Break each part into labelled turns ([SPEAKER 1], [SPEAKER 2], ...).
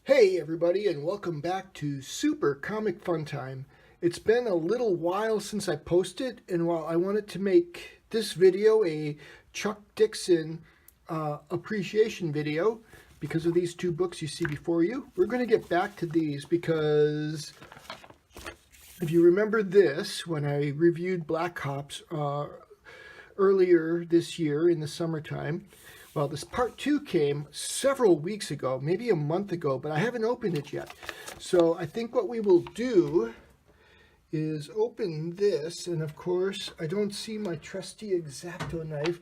[SPEAKER 1] Hey everybody, and welcome back to Super Comic Fun Time. It's been a little while since I posted, and while I wanted to make this video a Chuck Dixon appreciation video because of these two books you see before you, we're going to get back to these because if you remember this, when I reviewed Black Hops earlier this year in the summertime, well, this part 2 came several weeks ago, maybe a month ago, but I haven't opened it yet. So I think what we will do is open this, and of course, I don't see my trusty X-Acto knife,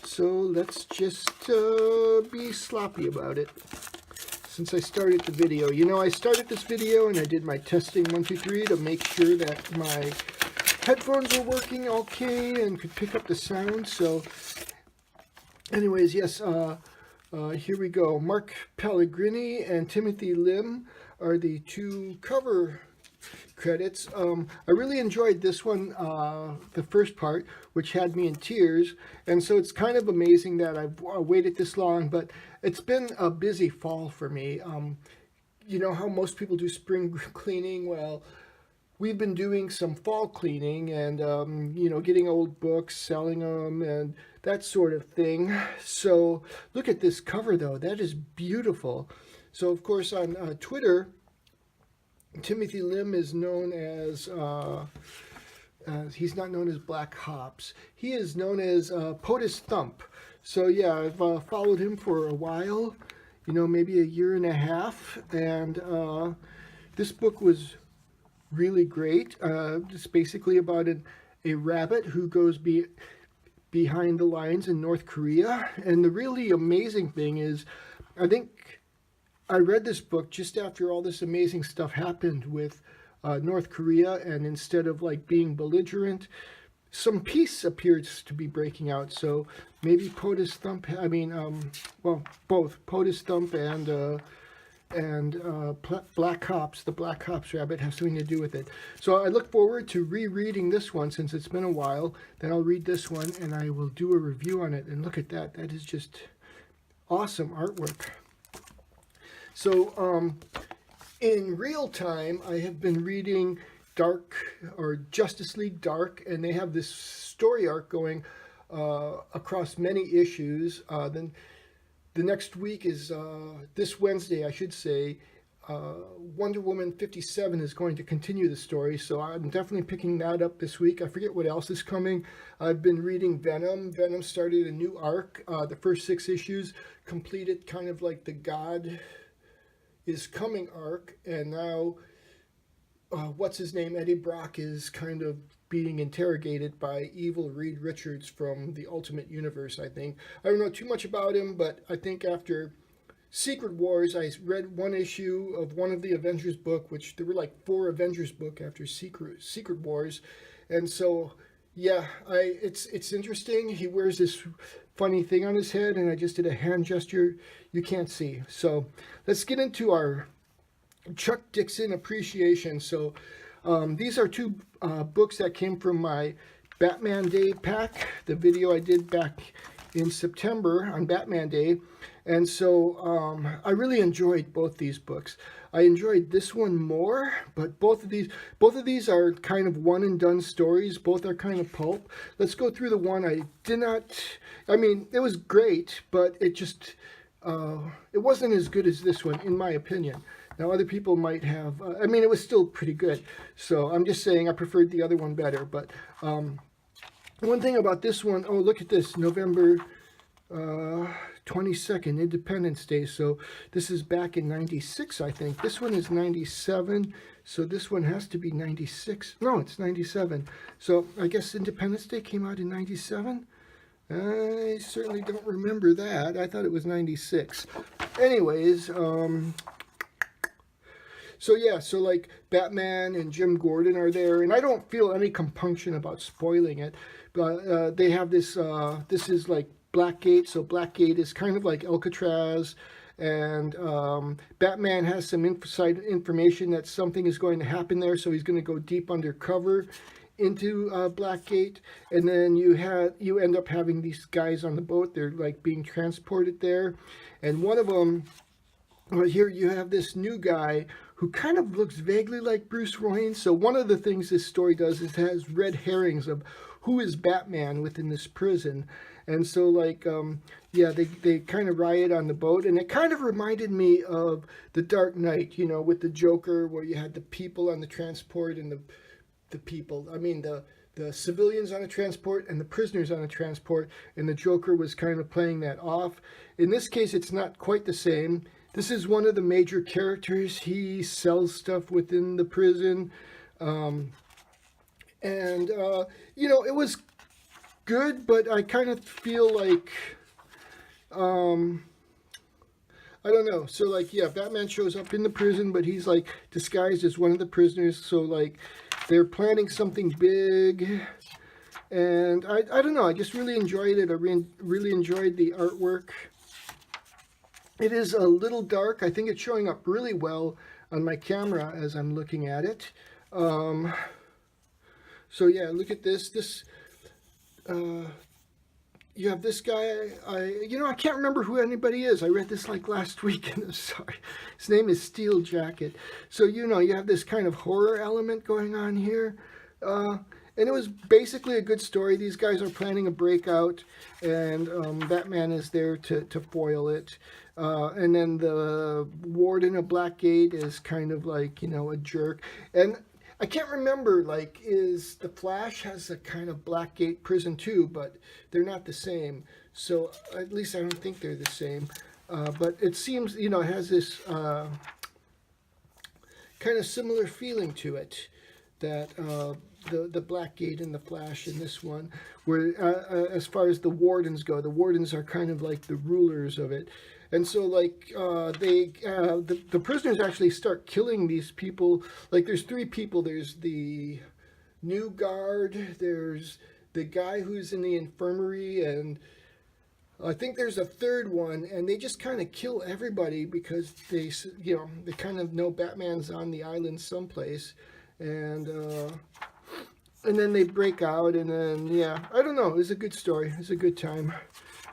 [SPEAKER 1] so let's just be sloppy about it. Since I started the video, I started this video and I did my testing 1, 2, 3 to make sure that my headphones were working okay and could pick up the sound. So anyways, yes, here we go. Mark Pellegrini and Timothy Lim are the two cover credits. I really enjoyed this one, the first part, which had me in tears. And so it's kind of amazing that I've waited this long, but it's been a busy fall for me. You know how most people do spring cleaning? Well, we've been doing some fall cleaning and, getting old books, selling them, and that sort of thing. So look at this cover, though. That is beautiful. So, of course, on Twitter, Timothy Lim is known as, he's not known as Black Hops. He is known as POTUS Thump. So, yeah, I've followed him for a while, maybe a year and a half. And this book was really great. It's basically about a rabbit who goes behind the lines in North Korea. And the really amazing thing is, I think I read this book just after all this amazing stuff happened with North Korea, and instead of being belligerent, some peace appears to be breaking out. So maybe POTUS Thump, both POTUS Thump and Black Hops, the Black Hops rabbit, have something to do with it. So I look forward to rereading this one since it's been a while. Then I'll read this one and I will do a review on it. And look at that. That is just awesome artwork. So in real time, I have been reading Dark, or Justice League Dark, and they have this story arc going across many issues. Then the next week is, this Wednesday, I should say, Wonder Woman 57 is going to continue the story, so I'm definitely picking that up this week. I forget what else is coming. I've been reading Venom. Venom started a new arc. The first 6 issues completed kind of like the God is Coming arc, and now, what's his name, Eddie Brock, is kind of being interrogated by evil Reed Richards from the Ultimate Universe, I think. I don't know too much about him, but I think after Secret Wars, I read one issue of one of the Avengers book, which there were like 4 Avengers book after Secret Wars. And so, yeah, it's interesting. He wears this funny thing on his head, and I just did a hand gesture you can't see. So let's get into our Chuck Dixon appreciation. So these are 2 books that came from my Batman Day pack, the video I did back in September on Batman Day. And so I really enjoyed both these books. I enjoyed this one more, but both of these are kind of one and done stories. Both are kind of pulp. Let's go through the one I did not, it was great, but it just, it wasn't as good as this one, in my opinion. Now, other people might have, it was still pretty good. So I'm just saying I preferred the other one better. But one thing about this one, oh, look at this, November 22nd, Independence Day. So this is back in 96, I think. This one is 97, so this one has to be 96. No, it's 97. So I guess Independence Day came out in 97? I certainly don't remember that. I thought it was 96. Anyways, so yeah, so like Batman and Jim Gordon are there, and I don't feel any compunction about spoiling it, but they have this, this is like Blackgate, so Blackgate is kind of like Alcatraz, and Batman has some inside information that something is going to happen there, so he's going to go deep undercover into Blackgate, and then you end up having these guys on the boat. They're like being transported there, and one of them Well, here you have this new guy who kind of looks vaguely like Bruce Wayne. So one of the things this story does is it has red herrings of who is Batman within this prison. And so, like, yeah, they kind of riot on the boat. And it kind of reminded me of The Dark Knight, you know, with the Joker, where you had the people on the transport and the people. I mean, the civilians on a transport and the prisoners on a transport. And the Joker was kind of playing that off. In this case, it's not quite the same. This is one of the major characters. He sells stuff within the prison. You know, it was good, but I kind of feel like, I don't know. So, like, yeah, Batman shows up in the prison, but he's, like, disguised as one of the prisoners. So, like, they're planning something big. And I don't know. I just really enjoyed it. I really enjoyed the artwork. It is a little dark. I think it's showing up really well on my camera as I'm looking at it. So yeah, look at this. You have this guy. I can't remember who anybody is. I read this like last week, and I'm sorry. His name is Steel Jacket. So you have this kind of horror element going on here. And it was basically a good story. These guys are planning a breakout, and Batman is there to foil it. And then the warden of Blackgate is kind of like, a jerk. And I can't remember, like, is the Flash has a kind of Blackgate prison too, but they're not the same. So at least I don't think they're the same. But it seems, it has this kind of similar feeling to it, that the Blackgate and the Flash in this one, where as far as the wardens go, the wardens are kind of like the rulers of it. And so, like, the prisoners actually start killing these people. Like, there's 3 people. There's the new guard, there's the guy who's in the infirmary, and I think there's a 3rd one, and they just kind of kill everybody because they kind of know Batman's on the island someplace. And then they break out, and then, yeah, I don't know. It was a good story. It was a good time.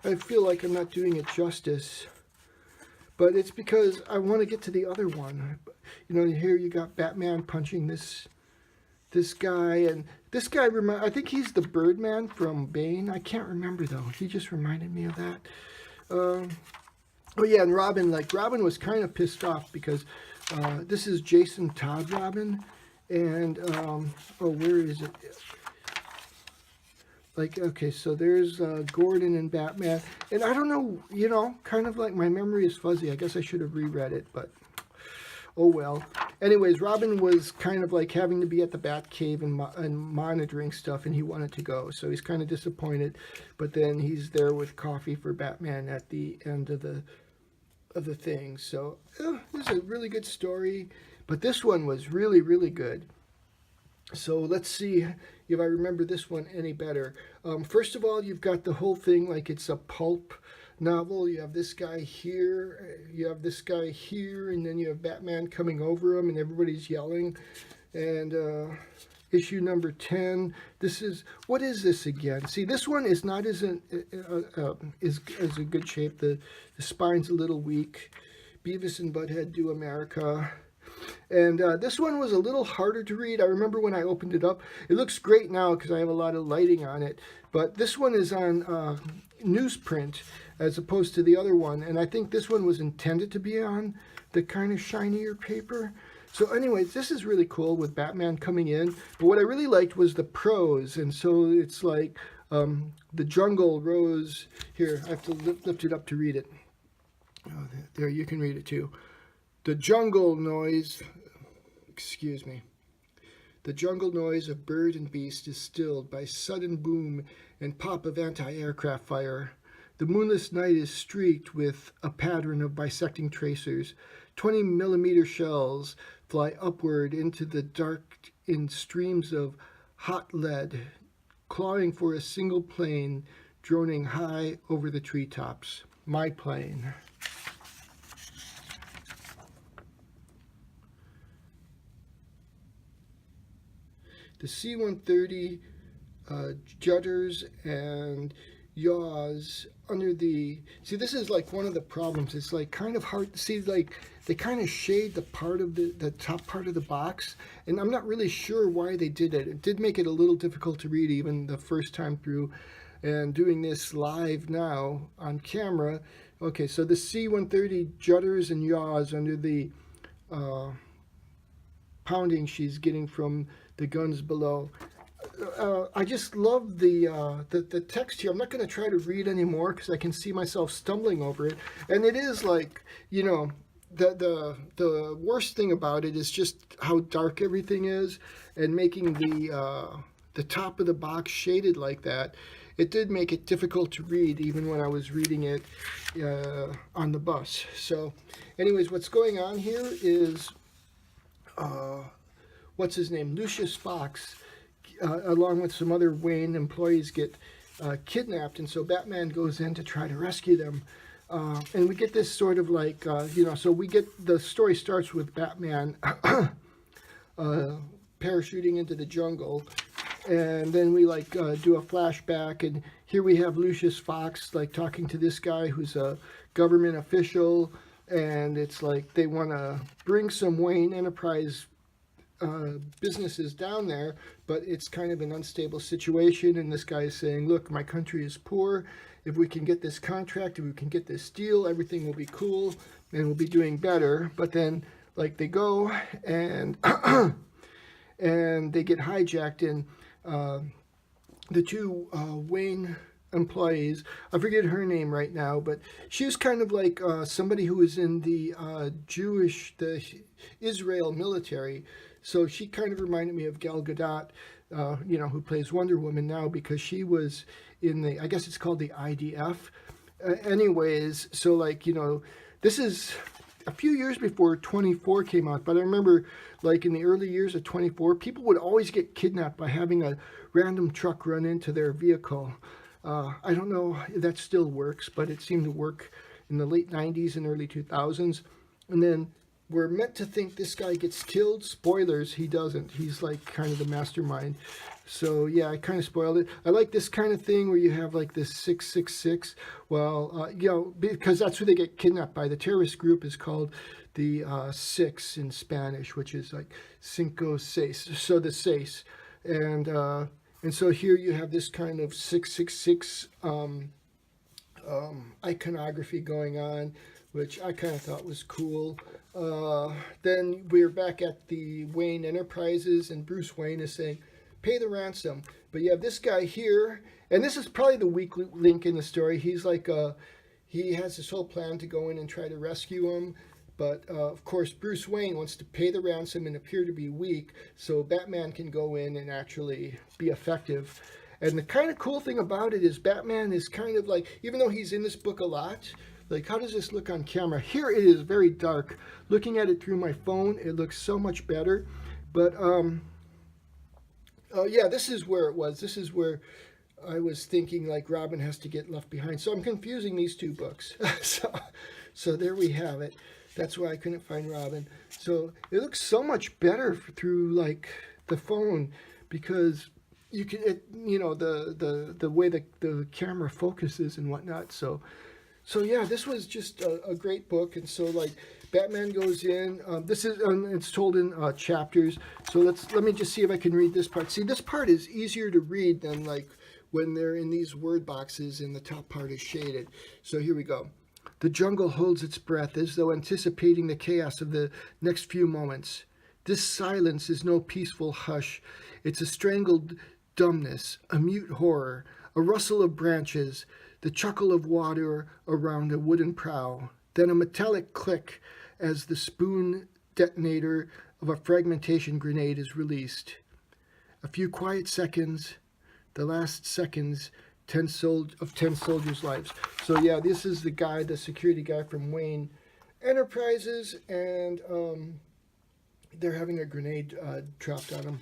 [SPEAKER 1] I feel like I'm not doing it justice. But it's because I want to get to the other one. Here you got Batman punching this guy, and this guy, I think he's the Birdman from Bane. I can't remember, though. He just reminded me of that. Oh, yeah, and Robin was kind of pissed off because this is Jason Todd Robin, and, where is it? Like, okay, so there's Gordon and Batman. And I don't know, kind of like my memory is fuzzy. I guess I should have reread it, but oh well. Anyways, Robin was kind of like having to be at the Batcave and monitoring stuff, and he wanted to go. So he's kind of disappointed. But then he's there with coffee for Batman at the end of the thing. So this is a really good story. But this one was really, really good. So let's see if I remember this one any better. First of all, you've got the whole thing like it's a pulp novel. You have this guy here, you have this guy here, and then you have Batman coming over him, and everybody's yelling. And issue number 10. What is this again? See, this one is not as a good shape. The spine's a little weak. Beavis and Butthead Do America. And this one was a little harder to read. I remember when I opened it up. It looks great now because I have a lot of lighting on it. But this one is on newsprint as opposed to the other one. And I think this one was intended to be on the kind of shinier paper. So anyways, this is really cool with Batman coming in. But what I really liked was the prose. And so it's like the jungle rose. Here, I have to lift it up to read it. Oh, there, you can read it too. The jungle noise, the jungle noise of bird and beast is stilled by sudden boom and pop of anti-aircraft fire. The moonless night is streaked with a pattern of bisecting tracers. 20mm shells fly upward into the dark in streams of hot lead, clawing for a single plane, droning high over the treetops. My plane. The C-130 judders and yaws under the... See, this is like one of the problems. It's like kind of hard to see, like they kind of shade the part of the top part of the box, and I'm not really sure why they did it. It did make it a little difficult to read even the first time through, and doing this live now on camera. Okay, so the C-130 judders and yaws under the pounding she's getting from the guns below. I just love the text here. I'm not going to try to read anymore because I can see myself stumbling over it. And it is like, you know, the worst thing about it is just how dark everything is, and making the top of the box shaded like that. It did make it difficult to read even when I was reading it on the bus. So anyways, what's going on here is, what's his name? Lucius Fox, along with some other Wayne employees, get kidnapped. And so Batman goes in to try to rescue them. And we get this sort of like, you know, so we get, the story starts with Batman parachuting into the jungle. And then we like do a flashback, and here we have Lucius Fox like talking to this guy who's a government official, and it's like they want to bring some Wayne Enterprise businesses down there, but it's kind of an unstable situation, and this guy is saying, look, my country is poor. If we can get this contract, if we can get this deal, everything will be cool and we'll be doing better. But then like they go and and they get hijacked, and the two Wayne employees, I forget her name right now, but she was kind of like somebody who was in the the Israel military. So she kind of reminded me of Gal Gadot, you know, who plays Wonder Woman now, because she was in the, I guess it's called the IDF. Anyways, so like, you know, this is a few years before 24 came out, but I remember like in the early years of 24, people would always get kidnapped by having a random truck run into their vehicle. I don't know if that still works, but it seemed to work in the late 90s and early 2000s. And then we're meant to think this guy gets killed. Spoilers, he doesn't. He's like kind of the mastermind. So yeah, I kind of spoiled it. I like this kind of thing where you have like this 666. Well, you know, because that's who they get kidnapped by. The terrorist group is called the Six in Spanish, which is like Cinco Seis. So the Seis. And so here you have this kind of 666 iconography going on, which I kind of thought was cool. Then we're back at the Wayne Enterprises, and Bruce Wayne is saying, pay the ransom. But you have this guy here, and this is probably the weak link in the story. He's like, he has this whole plan to go in and try to rescue him. But, of course, Bruce Wayne wants to pay the ransom and appear to be weak, so Batman can go in and actually be effective. And the kind of cool thing about it is Batman is kind of like, even though he's in this book a lot, like, how does this look on camera? Here it is very dark. Looking at it through my phone, it looks so much better. But, yeah, this is where it was. This is where I was thinking, like, Robin has to get left behind. So I'm confusing these two books. So there we have it. That's why I couldn't find Robin. So it looks so much better through, like, the phone, because you can, you know, the way the camera focuses and whatnot. So yeah, this was just a great book. And so like Batman goes in. This is it's told in chapters. So let me just see if I can read this part. See, this part is easier to read than like when they're in these word boxes and the top part is shaded. So here we go. The jungle holds its breath as though anticipating the chaos of the next few moments. This silence is no peaceful hush. It's a strangled dumbness, a mute horror, a rustle of branches, the chuckle of water around a wooden prow, then a metallic click as the spoon detonator of a fragmentation grenade is released. A few quiet seconds, the last seconds 10 soldiers' lives. So yeah, this is the guy, the security guy from Wayne Enterprises, and they're having a grenade dropped on them.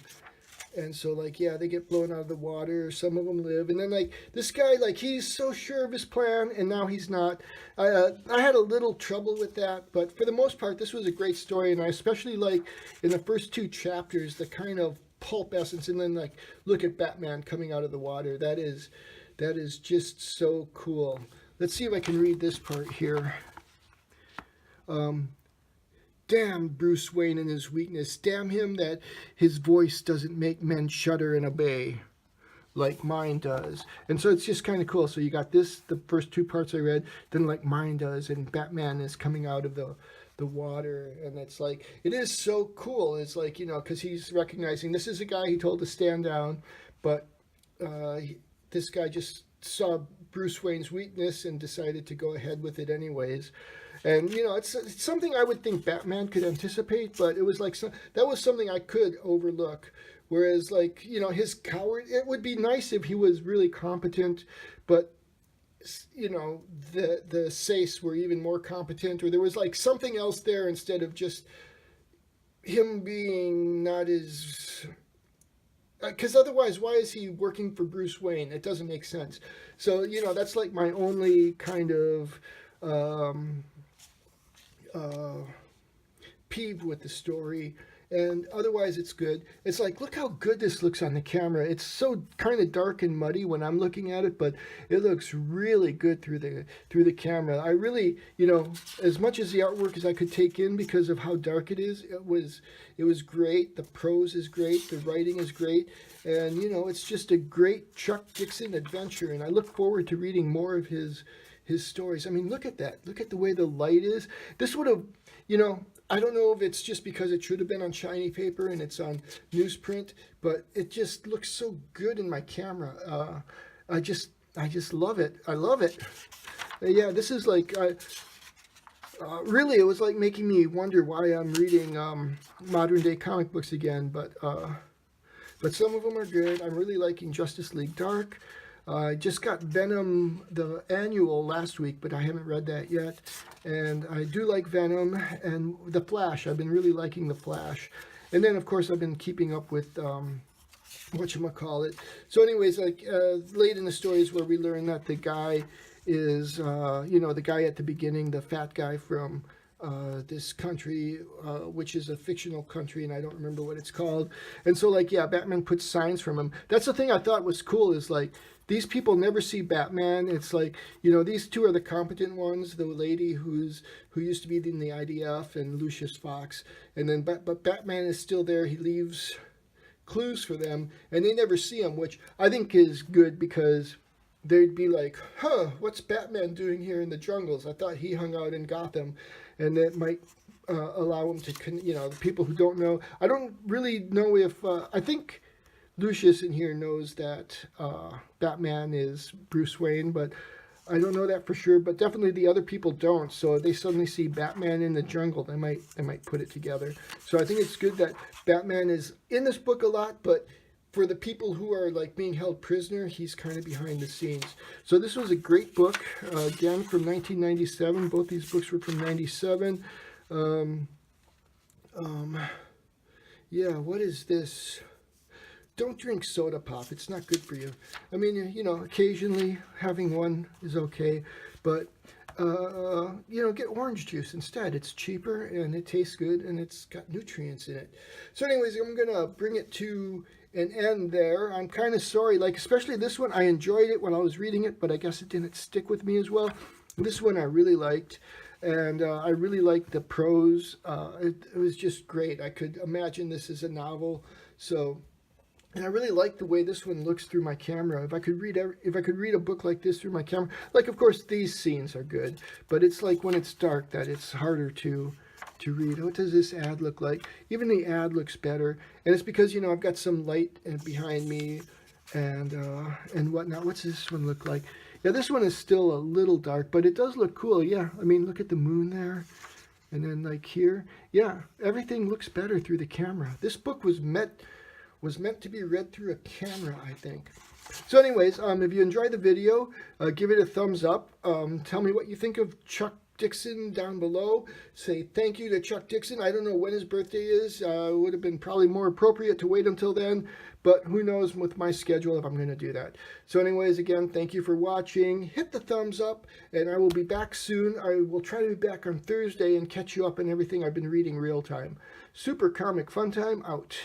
[SPEAKER 1] And so like, yeah, they get blown out of the water. Some of them live. And then like this guy, like he's so sure of his plan, and now he's not. I had a little trouble with that, but for the most part, this was a great story. And I especially like in the first two chapters, the kind of pulp essence, and then like, look at Batman coming out of the water. That is just so cool. Let's see if I can read this part here. damn Bruce Wayne and his weakness. Damn him that his voice doesn't make men shudder and obey like mine does. And so it's just kind of cool. So you got this, the first two parts I read, then like mine does, and Batman is coming out of the water, and it's like, it is so cool. It's like, you know, because he's recognizing this is a guy he told to stand down, but this guy just saw Bruce Wayne's weakness and decided to go ahead with it anyways. And, you know, it's something I would think Batman could anticipate, but it was like, that was something I could overlook. Whereas, like, you know, his coward, it would be nice if he was really competent, but, you know, the Sace were even more competent, or there was like something else there instead of just him being not as... Because otherwise, why is he working for Bruce Wayne? It doesn't make sense. So, you know, that's like my only kind of peeve with the story. And otherwise, it's good. It's like, look how good this looks on the camera. It's so kind of dark and muddy when I'm looking at it, but it looks really good through the camera. I really, you know, as much as the artwork as I could take in because of how dark it is, it was great. The prose is great. The writing is great. And, you know, it's just a great Chuck Dixon adventure. And I look forward to reading more of his stories. I mean, look at that. Look at the way the light is. This would have, you know, I don't know if it's just because it should have been on shiny paper and it's on newsprint, but it just looks so good in my camera. I just love it. I love it. Yeah, this is like, really, it was like making me wonder why I'm reading modern day comic books again, but some of them are good. I'm really liking Justice League Dark. I just got Venom, the annual, last week, but I haven't read that yet. And I do like Venom and The Flash. I've been really liking The Flash. And then, of course, I've been keeping up with whatchamacallit. So anyways, like late in the stories where we learn that the guy is, you know, the guy at the beginning, the fat guy from this country, which is a fictional country, and I don't remember what it's called. And so, like, yeah, Batman puts signs from him. That's the thing I thought was cool, is like, these people never see Batman. It's like, you know, these two are the competent ones, the lady who used to be in the IDF, and Lucius Fox. And then, but Batman is still there. He leaves clues for them, and they never see him, which I think is good, because they'd be like, huh, what's Batman doing here in the jungles? I thought he hung out in Gotham. And that might allow him to, you know, the people who don't know. I don't really know if, I think Lucius in here knows that Batman is Bruce Wayne, but I don't know that for sure. But definitely the other people don't. So if they suddenly see Batman in the jungle, they might put it together. So I think it's good that Batman is in this book a lot, but for the people who are like being held prisoner, he's kind of behind the scenes. So this was a great book, again, from 1997. Both these books were from 97. Yeah, what is this? Don't drink soda pop. It's not good for you. I mean, you know, occasionally having one is okay, but you know, get orange juice instead. It's cheaper and it tastes good and it's got nutrients in it. So anyways, I'm gonna bring it to an end there. I'm kind of sorry, like especially this one. I enjoyed it when I was reading it, but I guess it didn't stick with me as well. This one I really liked, and I really liked the prose. It was just great. I could imagine this as a novel. So, and I really like the way this one looks through my camera. If I could read a book like this through my camera, like of course these scenes are good, but it's like when it's dark that it's harder to read. What does this ad look like? Even the ad looks better, and it's because, you know, I've got some light behind me and whatnot. What's this one look like? Yeah, this one is still a little dark, but it does look cool. Yeah, I mean, look at the moon there, and then like here, yeah, everything looks better through the camera. This book was meant to be read through a camera, I think. So anyways, if you enjoyed the video, give it a thumbs up. Tell me what you think of Chuck Dixon down below. Say thank you to Chuck Dixon. I don't know when his birthday is. It would have been probably more appropriate to wait until then, but who knows with my schedule if I'm going to do that. So anyways, again, thank you for watching. Hit the thumbs up, and I will be back soon. I will try to be back on Thursday and catch you up on everything I've been reading real time. Super Comic Fun Time out.